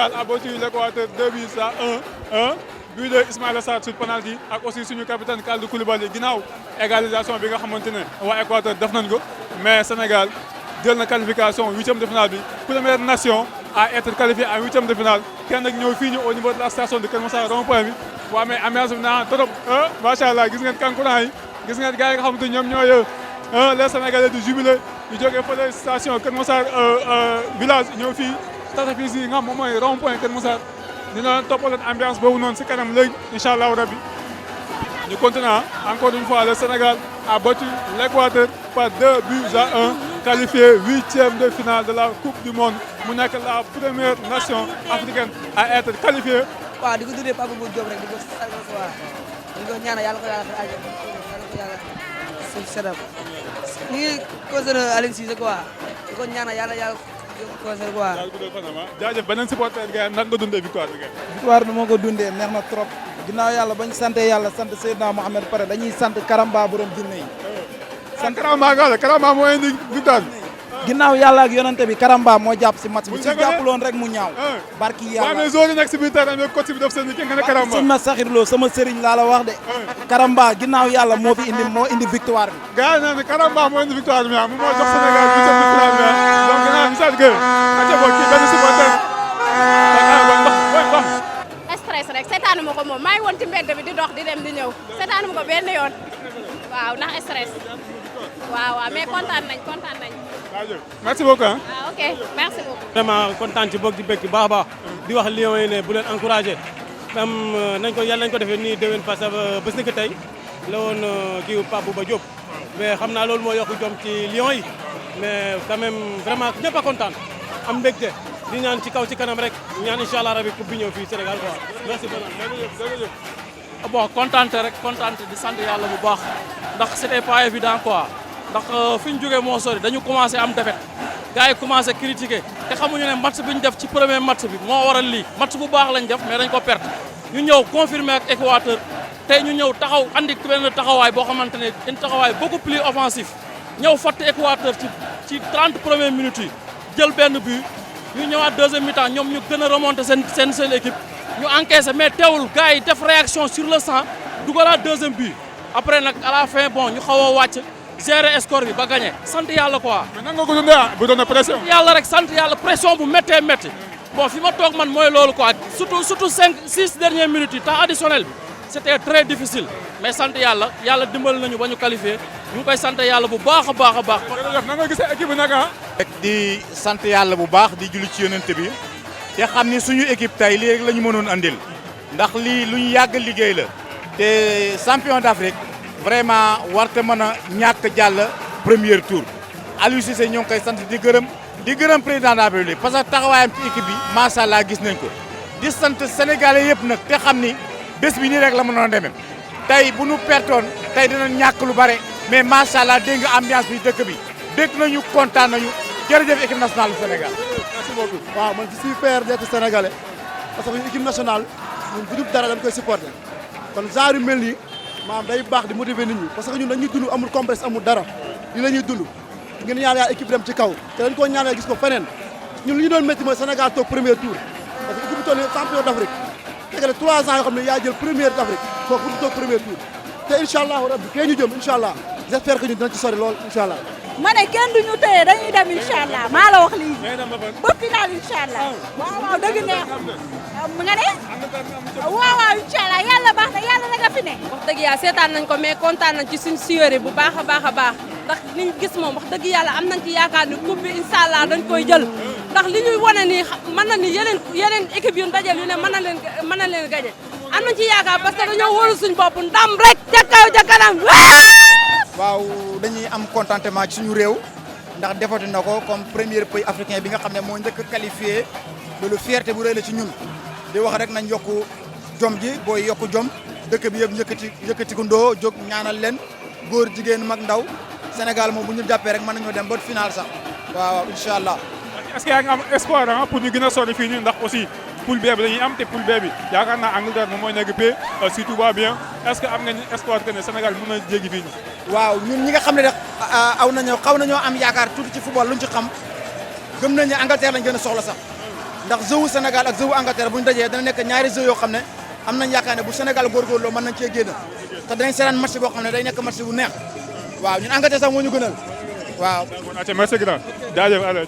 Sénégal a battu l'Équateur 2 buts à 1. But de Ismaïla Sarr sur penalty ak aussi suñu capitaine Kalidou Koulibaly ginnaaw égalisation bi nga xamante ne waa Équateur def nañ ko mais Sénégal jël na qualification huitième de finale bi première nation à être qualifiée en huitième de finale kenn nag ñëw fii ñu au niveau de la station de Kër Massar rond-point bi waa mais ambiance bi naa trop macha allah gis ngeen kankurang yi gis ngeen gars yi nga xamante ñoom ñooy les Sénégalais di jubilé ñu jógee fële station Kër Massar village ñëw fii tata fii si nga xam moom mooy rond-point Kër Massar dina toppaloon ambiance boobu noonu si kanam léegi incha allahu rabbi ñu continuer encore une fois le Sénégal a battu l'Équateur par 2 buts à 1 qualifié huitième de finale de la Coupe du Monde mu nekk la première nation africaine à être qualifiée. waaw di ko tuddee Papa Bou Diop rek di ko sargal ko waa di ko ñaanal yàlla ko yàlla xar àjjana yàlla ko yàlla suuf sedam ñu ngi concerné Aliou Cissé quoi di ko ñaanal yàlla concerné quoi. jaajëf beneen supporter gars nan nga dundee victoire bi. victoire bi moo ko dundee neex na trop ginnaaw yàlla bañ sant yàlla sant Seydina Mohamed pare dañuy sant Karamba borom jinne yi. sant Karamba moo indi victoire bi. ginnaaw yàlla ak yonante bi Karamba moo jàpp si match bi si jàppuloon rek mu ñaaw. barki yàlla waaw mais zone yi nekk si biir terrain bi coach bi def seen nga ne Karamba. sëñ ma saxirloo sama sëriñ laa la wax de. Karamba ginnaaw yàlla moo indi victoire bi. gars yi naan ne Karamba moo indi victoire bi moo jox Sénégal bi jox victoire bi donc ginnaaw ñu sant gërëm. ati boo kii benn supporter. stress rek seetaanu ma ko moom maa ngi woon ci mbedd bi di dox di dem di ñëw seetaanu ma ko benn yoon waaw ndax stress waaw mais kontaan nañ. merci beaucoup ah ok merci beaucoup. vraiment kontaan ci boog di bëgg baax a baax di wax Lions yi ne bu leen encouragé nañ ko yàlla nañ ko defee nii déwén parce que bés ni que tey la woon kii Pape Bouba Diop mais xam naa loolu moo yokk jom ci Lions yi mais quand même vraiment ñëpp a kontaan am mbégte di ñaan ci kaw ci kanam rek ñaan incha allah rabi coupe bi ñëw fii Sénégal quoi merci beaucoup. bon kontaante rek kontaante di sant yàlla bu baax ndax c'était pas évident quoi ndax fi ñu jógee moo sori dañu commencé am défaite gars yi commencé critiquer te xamuñu ne match bi ñu def ci premier match bi moo waral lii match bu baax lañ def mais dañ ko perte ñu ñëw confirmer ak Équateur tey ñu ñëw taxaw andi benn taxawaay boo xamante ne une taxawaay beaucoup plus offensif ñëw fatt Équateur ci 30 premières minutes yi jël benn but ñu ñëwaat deuxième mi-temps ñoom ñu gën a remonter seen équipe ñu encaissé mais teewul gars yi def réaction sur le sang dugalaat deuxième but après nag à la fin bon ñu xaw a wàcc gérer score bi ba gagné sant yàlla quoi. mais nan nga ko dundee bu doon pression. sant yàlla rek sant yàlla pression bu méttee métti bon fi ma toog man mooy loolu quoi surtout 6 dernières minutes yi temps additionnel bi c'était très difficile mais sant yàlla dimbali nañu ba ñu qualifié ñu ngi koy sant yàlla bu baax a baax a baax. jërëjëf nan nga gisee équipe bi nag rek di sant yàlla bu baax di julli ci yonent bi te xam ni suñu équipe tey lii rek la ñu mënoon andil ndax lii lu ñu yàgg liggéey la te champion d'Afrique vraiment warte mën a ñàkk jàll premier tour Aliou Cissé ñoo ngi koy sant di gërëm président de la République parce que taxawaayam ci équipe bi macha allah gis nañ ko di sant sénégalais yëpp nag te xam ni bés bi nii rek la mënoon demee tey bu nu pertoon tey dinañ ñàkk lu bare mais macha allah dégg nga ambiance bi dëkk bi dégg nañu kontaan nañu jërëjëf équipe nationale du Sénégal. merci beaucoup. waaw man je suis fier d'être sénégalais parce que équipe nationale ñun bu dul dara dañ koy supporter kon genre yu mel nii maanaam day baax di motiver nit ñi parce que ñun dañuy dund amul complexe amul dara li la ñuy dund ngeen ñaan yàlla équipe dem ci kaw te dañ koo ñaanal gis ko feneen ñun li ñu doon métti mooy Sénégal toog premier tour parce que équipe bi toll nii champion d'Afrique tegale 3 ans yoo xam ne yaa jël première d'Afrique foofu bu toog premier tour te incha allah rabbi kee ñu jëm incha allah j'espère que ñu dinañ ci sori lool incha allah. ma ne kenn duñu téye dañuy dem incha allah maa la wax lii ba final incha allah waaw dëgg neex nga ne waaw incha allah yàlla baax na yàlla na nga fi ne. wax dëgg yàlla seetaan nañ ko mais kontaan nañ ci suñ siyori bu baax a baax a baax ndax liñ gis moom wax dëgg yàlla am nañ ci yaakaar ni coupe bi incha allah dañ koy jël ndax li ñuy wane nii mën na ni yeneen équipe yu dajal yu ne mën na leen gañe am nañ ci yaakaar parce que dañoo wóolu suñ bopp ndam rek ca kaw ca kanam. waaw dañuy am contentement ci suñu réew ndax defati na ko comme premier pays africain bi nga xam ne moo njëkk a qualifié loolu fierté bu rëy la ci ñun di wax rek nañ yokku jom ji booy yokku jom dëkk bi yëpp yëkkati ko ndoo jóg ñaanal leen góor jigéen mag ndaw Sénégal moom bu ñu jàppee rek mën nañoo dem ba final sax waaw incha allah. est-ce que yaa ngi am espoir pour ñu gën a sori fii nii ndax aussi poule B bi dañuy am te poule B bi yaakaar naa Angleterre moom mooy nekk B si tout va bien est-ce que am nga espoir que ne Sénégal mën na jéggi fii nii. waaw ñun ñi nga xam ne rek xaw nañoo am yaakaar tuuti ci football luñ ci xam gëm nañ ne Angleterre lañ gën a soxla sax ndax jeu wu Sénégal ak jeu wu Angleterre bu ñu dajee dana nekk ñaari jeu yoo xam ne am nañ yaakaar ne bu Sénégal góorgóorloo mën nañ cee génn te danañ seetaan match boo xam ne day nekk match bu neex waaw ñun Angleterre sax moo ñu gënal waaw. merci grand jaajëf Alé.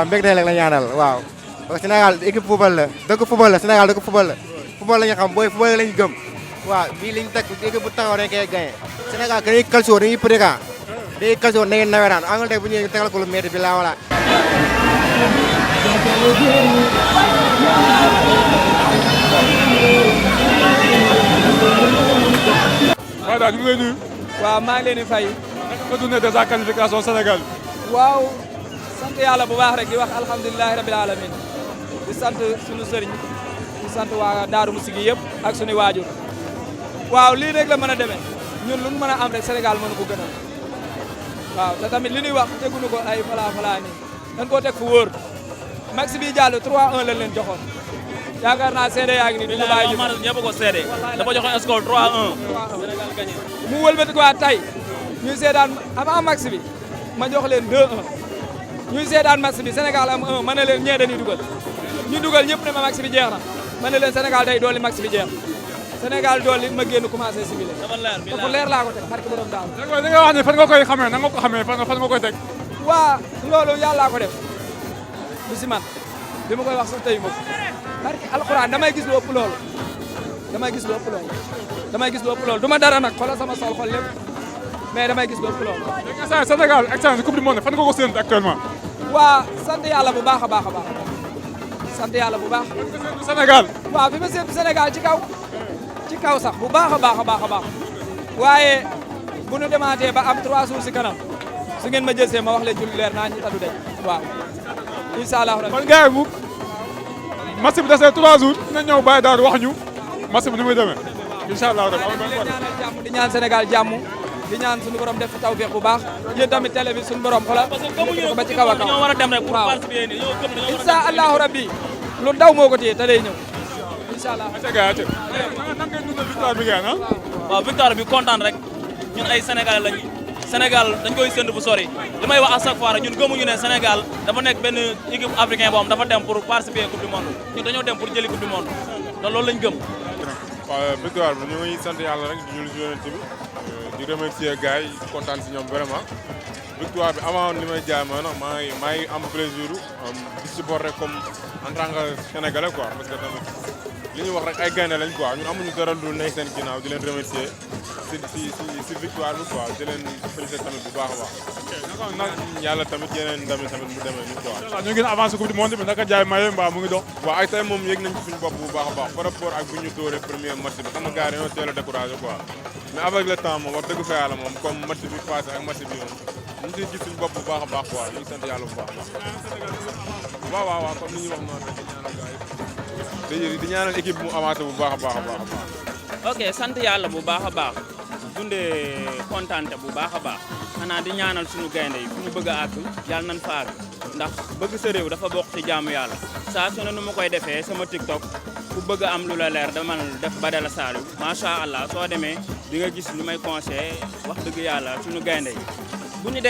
mbégte rek la ñaanal waaw parce que Sénégal équipe football la dëkk football la Sénégal dëkk football la football la ñu xam booy football lañu gëm waaw bii liñ teg équipe bu taxaw dañ koy gagné Sénégal dañuy calcio dañuy préca dañuy calcio dañuy naweraan Angleterre bu ñëwee ñu tegal ko lu métti bi laa wala waaw daal ñu ngi lay nuyu. waaw maa ngi leen di fay. naka nga dundee déjà qualification Sénégal. waaw sant yàlla bu baax rek di wax alhamdulilah rabil alamin di sant sunu sëriñ di sant waa Daaru Musi gi yëpp ak sunu waajur. waaw lii rek la mën a demee ñun lu ñu mën a am rek Sénégal mënu ko gënal waaw te tamit li ñuy wax teguñu ko ay falaa nii dañ koo teg fu wóor max bi jàll 3-1 lañ leen joxoon. yaakaar naa seede yaa ngi nii duñu bàyyi ñëpp ko seede dafa joxe score 3-1 mu wëlbati ko waat tey ñuy seedaan avant max bi ma jox leen 2-1 ñuy seedaan max bi Sénégal am 1 ma ne leen ñee dañuy dugal ñu dugal ñëpp ne ma max bi jeex na ma ne leen Sénégal day dooli max bi jeex Sénégal dooli ma génn commencé civilé dafa leer laa ko teg barke borom daal li nga wax ne fan nga koy xamee nan nga ko xamee fan nga koy teg waa loolu yàllaa ko def du si man bi ma koy wax sax tey ma barke alxuraan damay gis lu ëpp loolu damay gis lu ëpp loolu damay gis lu ëpp loolu du ma dara nag xoolal sama sol xol lépp mais damay gis lu ëpp loolu. léegi Sénégal excellence coupe du monde fan nga ko séntu actuellement. waa sant yàlla bu baax a baax a baax sant yàlla bu baax. Sénégal. waaw fi ma séntu Sénégal ci kaw sax bu baax a baax a baax a baax waaye bu nu demaatee ba am 3 jours si kanam su ngeen ma jëlsee ma wax leen ci lu leer naa ñu tadu de waaw incha allah. kon gars yi bu match bi desee 3 jours dinañ ñëw bàyyi daal wax ñu match bi ni muy demee incha allah. di ñaan Sénégal jàmm di ñaan suñu borom def tawfeex bu baax yéen tamit télé bi suñu borom xoolal ko ba ci kaw a kaw ñoo war a dem rek pour waaw participer ni ñoo gëm dañoo incha allahu rabbi lu daw moo ko téye te day ñëw incha allah. nan ngeen dundal victoire bi ngeen waaw victoire bi kontaan rek ñun ay sénégalais lañu Sénégal dañ koy séntu bu sori li may wax à chaque fois rek ñun gëmuñu ne Sénégal dafa nekk benn équipe africain boo xam dafa dem pour participer coupe du monde ñun dañoo dem pour jëli coupe du monde te loolu lañ gëm. waaw victoire bi ñu ngi sant yàlla rek di julli ci yonent bi di remercier gars yi kontaan si ñoom vraiment victoire bi avant li may jaay ma maa ngi am plaisir di supporter comme en tant que sénégalais quoi parce que tamit li ñuy wax rek ay gaynde lañ quoi ñun amuñu dara lu nekk seen ginnaaw di leen remercier si victoire bi quoi di leen féliciter tamit bu baax a baax. nag yàlla tamit yeneen tamit mu demee nii quoi. ñu ngi avancé coupe du monde bi naka jaay maye mbaa mu ngi dox. waaw ay tey moom yëg nañ ci suñu bopp bu baax a baax par rapport ak bu ñu tóoree premier match bi xam nga gars yi dañoo teel a découragé quoi mais avec le temps moom wax dëgg fa yàlla moom comme match bi passé ak match bi moom ñu ngi ciy gis suñu bopp bu baax a baax quoi ñu ngi sant yàlla bu baax a baax. waaw comme ni ñuy wax noonu rek di ñaanal gars yi di ñaanal équipe mu avancé bu baax a baax a baax a baax. ok sant yàlla bu baax a baax dundee kontante bu baax a baax xanaa di ñaanal suñu gaynde yi fu ñu bëgg a àgg yàlla nañ fa àgg ndax bëgg sa réew dafa bokk ci jaamu yàlla saa su ne nu ma koy defee sama TikTok ku bëgg a am lu la leer dama def Badara Saliou macha allah soo demee di nga gis lu may conseillé wax dëgg yàlla suñu gaynde yi bu ñu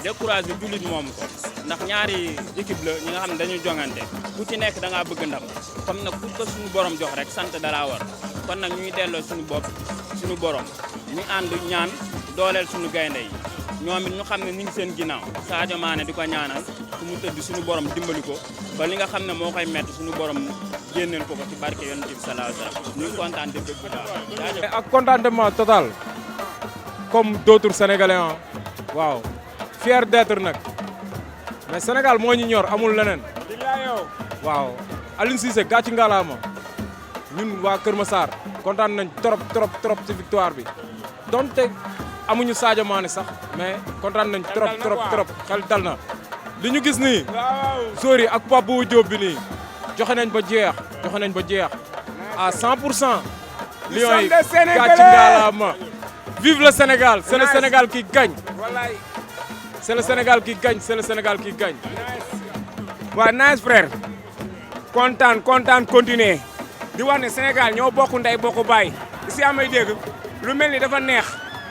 découragé jullit moom ko ndax ñaari équipe la ñi nga xam ne dañuy jongante ku ci nekk da ngaa bëgg ndam comme nag ku ko suñu borom jox rek sant dara war kon nag ñuy delloo suñu bopp suñu borom ñu ànd ñaan dooleel suñu gaynde yi ñoom it ñu xam ne ñu ngi seen ginnaaw Sadio Mané di ko ñaanal fu mu tëdd suñu borom dimbali ko ba li nga xam ne moo koy metti suñu borom génneel ko ci barke yonent bi sallallahu alayhi wasallam ñu ngi kontaan de bëgg bu baax ak contentement total comme d'autres Sénégalais waaw fier d'être nag mais Sénégal moo ñu ñor amul leneen waaw Aliou Cissé gàcci ngalaama ñun waa Kër Massar kontaan nañ trop ci victoire bi donte amuñu Sadio Mané sax mais kontaan nañ trop xel dal na li ñu gis nii joueurs yi ak Pape Bouba Diop bi nii joxe nañ ba jeex à 100%. Lions yi gàcci ngalaama vive le Sénégal c'est le Sénégal qui gagne c'est le Sénégal qui gagne waaw nice frère kontaan continuer di wax ne Sénégal ñoo bokk ndey bokk baay si amay dégg lu mel ni dafa neex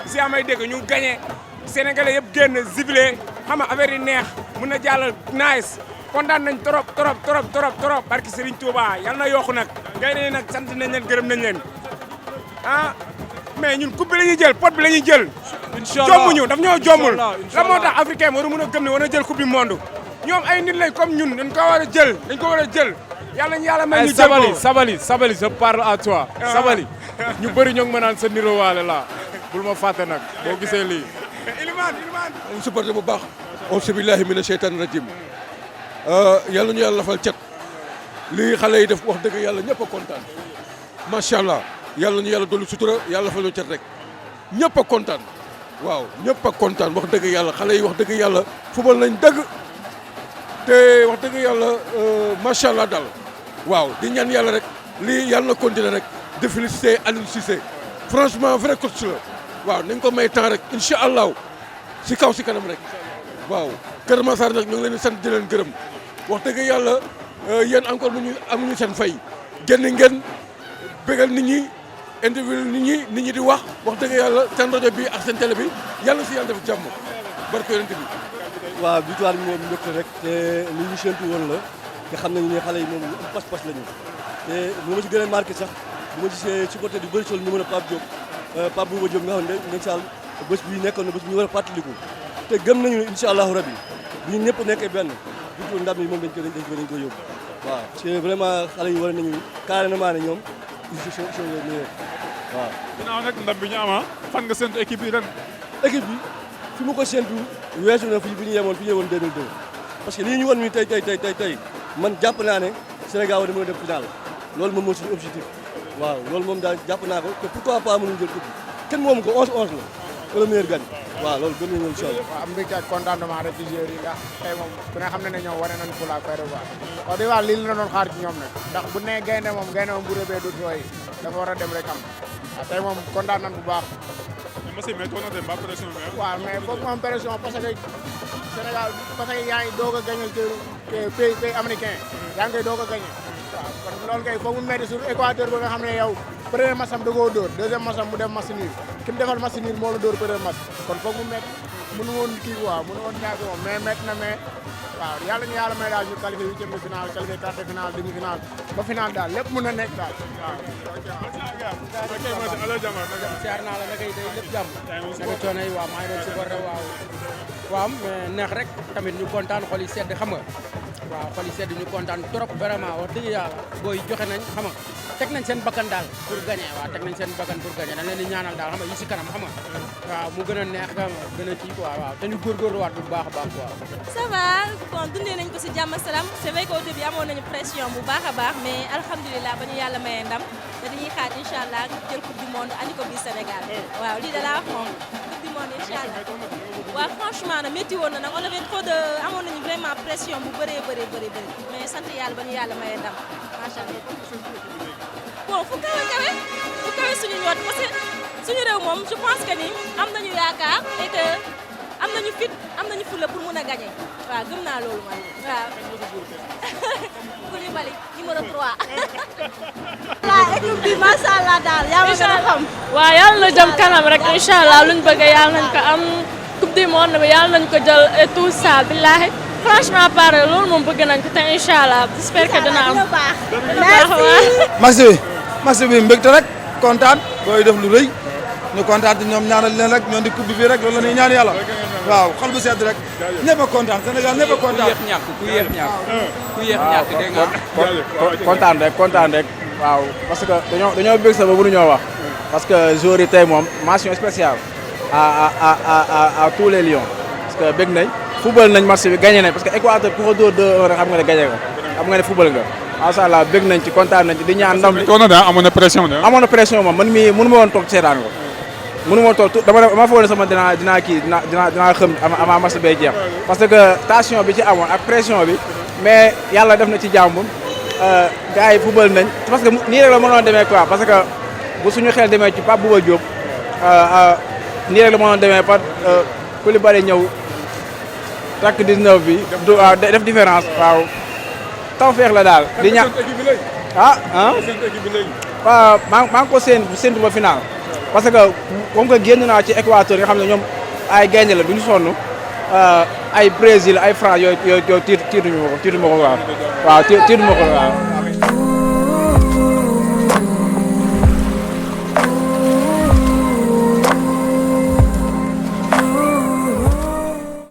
si amay dégg ñu gagné Sénégalais yëpp génn zibilé xam nga affaire yi neex mun na jàll nice kontaan nañ trop barki Serigne Touba yal na yokku nag ngay ne nag sant nañ leen gërëm nañ leen ah mais ñun coupe bi la ñuy jël pot bi la ñuy jël. incha allah jommuñu daf ñoo jommul. la moo tax africain waru mën a gëm ne war na jël coupe du monde ñoom ay nit lañ comme ñun dañ ko war a jël yàlla ñu yàlla may ñu jël ko Sabali je parle à toi. Sabali ñu bëri ñoo ngi ma naan sa niro waale la bul ma fàtte nag boo gisee lii. Iliman on supporté bu baax. auzu billahi mina sheytaani rajim yàlla ñu yàlla lafal cet lii xale yi def wax dëgg yàlla ñëpp a kontaan macha allah yàlla ñu yàlla dolli sutura yàlla lafal ñu cet rek ñëpp a kontaan waaw ñëpp a kontaan wax dëgg yàlla xale yi wax dëgg yàlla fubal nañ dëgg te wax dëgg yàlla macha allah daal waaw di ñaan yàlla rek lii yàlla na continuer rek de féliciter Aliou Cissé franchement vrai coach la waaw nañ ko may temps rek incha allah si kaw si kanam rek waaw Kër Massar nag ñu ngi leen di sant di leen gërëm wax dëgg yàlla yéen encore amuñu seen fay génn ngeen bégal nit ñi interview nit ñi di wax dëgg yàlla seen rajo bi ak seen télé bi yàlla si yàlla def jàmm barke yonent bi. waaw victoire bi moom mbégte rek te li ñu séntu woon la te xam nañu ne xale yi moom ñu am pas-pas la ñu te bu ma ci gën a marqué sax bu ma gisee ci côté du bëri sol numéro Pape Diop Pape Bouba Diop nga xam ne incha allah bés bi nekkoon na bés bu ñu war a fàttaliku te gëm nañu ne incha allahu rabi bu ñu ñëpp nekkee benn victoire ndam yi moom dañ ko yóbbu waaw parce que vraiment xale yi war nañu carrément ne ñoom ils sont les meilleurs waaw. ginnaaw nag ndam bi ñu ama fan nga séntu équipe yi ren. équipe bi fi mu ko séntu weesu na fi ñu yemoon 2002 parce que lii ñu won ni tey man jàpp naa ne Sénégal war na mën a dem final loolu moom mooy suñu objectif waaw loolu moom daal jàpp naa ko te pourquoi pas mënuñu jël coupe bi kenn moomu ko 11-11 la le meilleur gagne waaw loolu gën nañu incha allah. waaw am mbégte ak contentement rek ci joueurs yi ndax tey moom ku ne xam na ne ñoom wane nañu pour la faire quoi wax dëgg yàlla lii la doon xaar ci ñoom nag ndax bu ne gaynde moom bu rëbee du tooy dafa war a dem rek am waaw tey moom kontaan nañu bu baax. mais toog na dem ba pression bi. waaw mais foog moom pression parce que Sénégal parce que yaa ngi doog a gagné pays américain yaa ngi koy doog a gagné waaw kon loolu kay foog mu métti sur Équateur ba nga xam ne yow premier match am da koo dóor deuxième match am mu def match nul ki mu defal match nul moo la dóor premier match kon foog mu métti mënu woon kii quoi mënu woon ñàkk moom mais métti na mais waaw yàlla ñu yàlla may daal ñu qualifié huitième de finale qualifié quart de finale demi finale ba finale daal lépp mën na nekk daal waaw. siyaar naa la naka yi day lépp jàmm naka coono yi waaw maa ngi doon supporté waaw mais neex rek tamit ñu kontaan xol yi sedd xam nga waaw xol yi sedd ñu kontaan trop vraiment wax dëgg yàlla booy joxe nañ xam nga teg nañ seen bakkan daal pour gagner waaw teg nañ seen bakkan pour gagner dañ leen di ñaanal daal xam nga yi si kanam xam nga waaw mu gën a neex xam nga gën a kii quoi waaw te ñu góorgóorluwaat bu baax a baax quoi. ça va bon dundee nañ ko si jàmm salaam c'est vrai qu'au début amoon nañu pression bu baax a baax mais alhamdulilah ba ñu yàlla mayee ndam te dañuy xaar incha allah jël coupe du monde andi ko biir Sénégal waaw lii da laa wax moom coupe du monde incha allah waaw franchement nag métti woon na nag on avait trop de amoon nañu vraiment pression bu bëree mais sant yàlla ba ñu yàlla mayee ndam macha allah. bon fu kawe suñu ñoot parce que suñu réew moom je pense que ni am nañu yaakaar et que am nañu fit am nañu fulla pour mun a gagner waaw gëm naa loolu man waaw. Koulibaly numéro 3. la équipe bi macha allah daal yaa ma gën a xam. waaw yàlla na jëm kanam rek incha allah luñ bëgg yàlla nañ ko am coupe du monde bi yàlla nañ ko jël et tout ça billahi franchement pare loolu moom bëgg nañ ko te incha allah j'espère que dina am. merci. match bi mbégte rek kontaan booy def lu rëy ñu kontaan te ñoom ñaanal leen rek ñoo di coupe bi fii rek loolu la ñuy ñaan yàlla waaw xol bu sedd rek ñëpp a kontaan Sénégal ñëpp a kontaan. ku yéex ñàkk dégg nga. kontaan rek waaw parce que dañoo bëgg sa ba mënuñoo wax parce que joueurs yi tey moom mention spéciale à tous les lions parce que bëgg nañ football nañ match bi gagné nañ parce que Équateur ku ko dóor 2-1 rek xam nga ne gagné ko xam nga ne football nga. macha allah bëgg nañ ci kontaan nañ ci di ñaan ndam li. amoon na pression de. amoon na pression moom man mii mënu ma woon toog seetaan ko mënu ma woon toog dama foog ne sama dinaa xëm avant match bay jeex parce que tension bi ci amoon ak pression bi mais yàlla def na ci jàmm gars yi football nañ parce que nii rek la mënoon demee quoi parce que bu suñu xel demee ci Pape Bouba Diop nii rek la mënoon demee par Koulibaly ñëw takk 19 bi def différence waaw. taw feex la daal di ñaan waaw maa ngi ko séntu ba final parce que comme que génn naa ci Équateur nga xam ne ñoom ay gaynde la duñu sonn ay Brésil ay France yooyu tiituñu ma ko waaw tiitu ma ko waaw